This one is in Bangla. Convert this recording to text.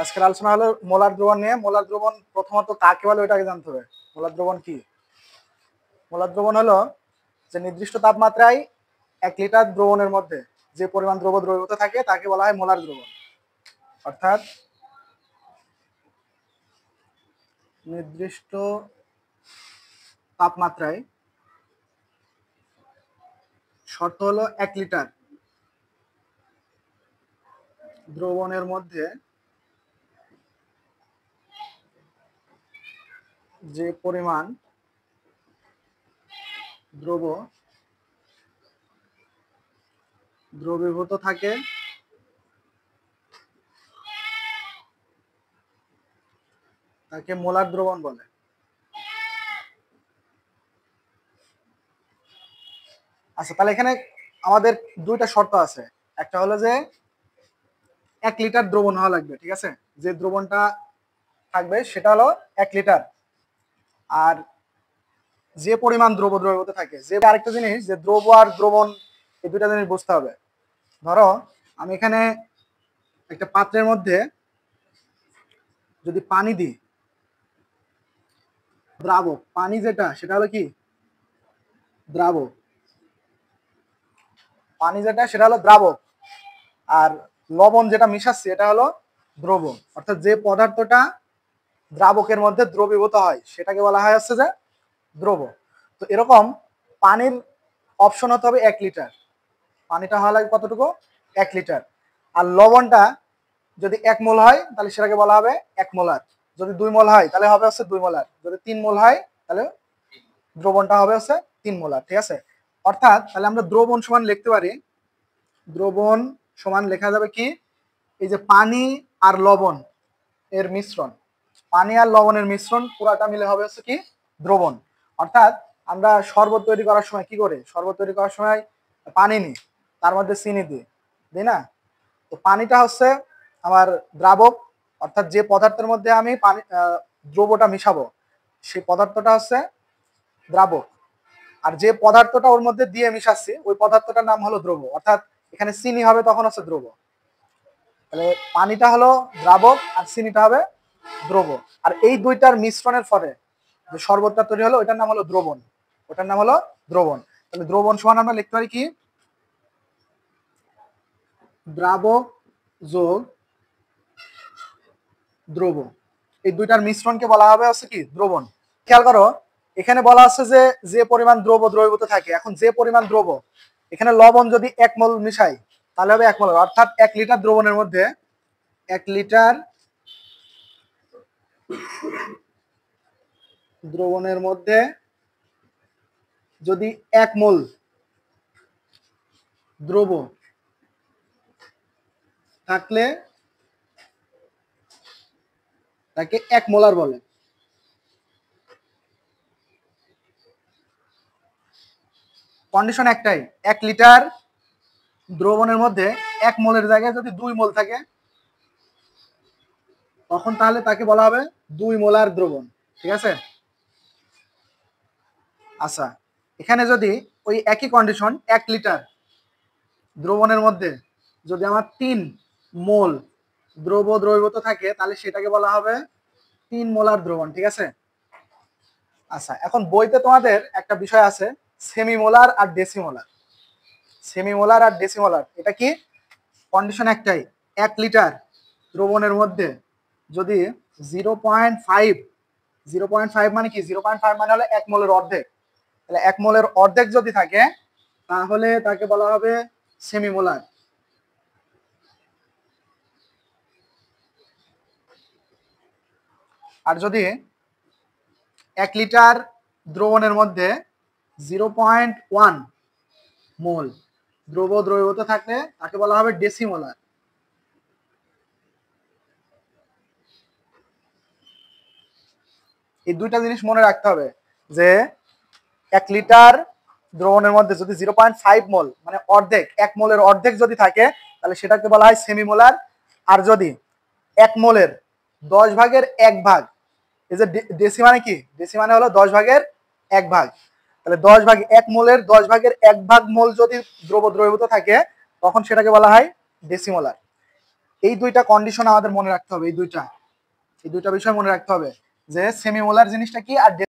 আজকের আলোচনা হলো মোলার দ্রবণ নিয়ে। মোলার দ্রবণ প্রথমত কাকে বলে ওটাকে জানতে হবে। মোলার দ্রবণ কি? মোলার দ্রবণ হলো যে নির্দিষ্ট তাপমাত্রায় 1 লিটার দ্রবণের মধ্যে যে পরিমাণ দ্রবীভূত থাকে তাকে বলা হয় মোলার দ্রবণ। অর্থাৎ নির্দিষ্ট তাপমাত্রায়, শর্ত হলো 1 লিটার দ্রবণের মধ্যে যে পরিমাণ দ্রবীভূত থাকে তাকে মোলার দ্রবণ বলে। আচ্ছা, তাহলে এখানে আমাদের দুইটা শর্ত আছে। একটা হলো যে 1 লিটার দ্রবণ হওয়া লাগবে, ঠিক আছে? যে দ্রবণটা থাকবে সেটা হলো 1 লিটার। আর যে পরিমাণ দ্রবীভূত থাকে, যে আরেকটা জিনিস যে দ্রব আর দ্রবণ, এই দুইটা জিনিস বুঝতে হবে। ধরো আমি এখানে একটা পাত্রের মধ্যে যদি পানি দিই, দ্রাবক পানি যেটা সেটা হলো কি দ্রাবক, পানি যেটা সেটা হলো দ্রাবক, আর লবণ যেটা মিশাচ্ছি এটা হলো দ্রব। অর্থাৎ যে পদার্থটা দ্রাবকের মধ্যে দ্রবীভূত হয় সেটাকে বলা হয় হচ্ছে যে দ্রব। তো এরকম পানির অপশন হতে হবে 1 লিটার। পানিটা হওয়া লাগে কতটুকু? 1 লিটার। আর লবণটা যদি 1 মোল হয় তাহলে সেটাকে বলা হবে 1 মোলার। যদি 2 মোল হয় তাহলে হবে হচ্ছে 2 মোলার। যদি 3 মোল হয় তাহলে দ্রবণটা হবে হচ্ছে 3 মোলার, ঠিক আছে? অর্থাৎ তাহলে আমরা দ্রবণ সমান লিখতে পারি, দ্রবণ সমান লেখা যাবে কি, এই যে পানি আর লবণ এর মিশ্রণ, পানি আর লবণের মিশ্রণ পুরাটা মিলে হবে হচ্ছে কি দ্রবণ। অর্থাৎ আমরা শরবত তৈরি করার সময় কি করে, শরবত তৈরি করার সময় পানি নিই, তার মধ্যে চিনি দিই, তাই না? তো পানিটা হচ্ছে আমার দ্রাবক, অর্থাৎ যে পদার্থের মধ্যে আমি পানি দ্রবটা মিশাবো সেই পদার্থটা হচ্ছে দ্রাবক। আর যে পদার্থটা ওর মধ্যে দিয়ে মিশাচ্ছি ওই পদার্থটার নাম হলো দ্রব। অর্থাৎ এখানে চিনি হবে তখন হচ্ছে দ্রব। তাহলে পানিটা হলো দ্রাবক আর চিনিটা হবে দ্রব। আর এই দুইটার মিশ্রণের ফলে যে শরবতটা তৈরি হলো ওটার নাম হলো দ্রবণ, ওটার নাম হলো দ্রবণ। তাহলে দ্রবণ সমান আমরা লিখতে পারি কি, দ্রাবক যোগ দ্রব, এই দুইটার মিশ্রণকে বলা হবে হচ্ছে কি দ্রবণ। খেয়াল করো এখানে বলা আছে যে যে পরিমাণ দ্রবীভূত থাকে। এখন যে পরিমাণ দ্রব, এখানে লবণ যদি 1 মোল মিশাই তাহলে হবে 1 মোল। অর্থাৎ 1 লিটার দ্রবণের মধ্যে 1 লিটার দ্রবণের মধ্যে যদি 1 মোল দ্রব থাকলে তাকে 1 মোলার বলে। কন্ডিশন একটাই, 1 লিটার দ্রবণের মধ্যে 1 মোলের জায়গায় যদি 2 মোল থাকে তখন তাহলে তাকে বলা হবে 2 মোলার দ্রবণ, ঠিক আছে? আচ্ছা, এখানে যদি ওই একই কন্ডিশন 1 লিটার দ্রবণের মধ্যে যদি আমার 3 মোল দ্রবীভূত থাকে তাহলে সেটাকে বলা হবে 3 মোলার দ্রবণ, ঠিক আছে? আচ্ছা, এখন বইতে তোমাদের একটা বিষয় আছে সেমিমোলার আর ডেসিমোলার। সেমিমোলার আর ডেসিমোলার এটা কি? কন্ডিশন একটাই, 1 লিটার দ্রবণের মধ্যে যদি 0.5 মানে কি, 0.5 মানে হলো 1 মোলের অর্ধেক। তাহলে 1 মোলের অর্ধেক যদি থাকে তাহলে তাকে বলা হবে সেমিমোলার। আর যদি 1 লিটার দ্রবণের মধ্যে 0.1 মোল দ্রবীভূত থাকলে তাকে বলা হবে ডেসিমোলার। এই দুইটা জিনিস মনে রাখতে হবে যে 1 লিটার দ্রবণের মধ্যে যদি 0.5 মোল মানে অর্ধেক, 1 মোলের অর্ধেক যদি থাকে তাহলে সেটাকে বলা হয় সেমিমোলার। আর যদি 1 মোলের 10 ভাগের 1 ভাগ, এই যে ডেসি মানে কি, ডেসি মানে হলো 10 ভাগের 1 ভাগ, তাহলে 10 ভাগ 1 মোলের 10 ভাগের 1 ভাগ মোল যদি দ্রবীভূত থাকে তখন সেটাকে বলা হয় ডেসিমোলার। এই দুইটা কন্ডিশন আমাদের মনে রাখতে হবে, এই দুইটা বিষয় মনে রাখতে হবে যে সেমিমোলার জিনিসটা কি আর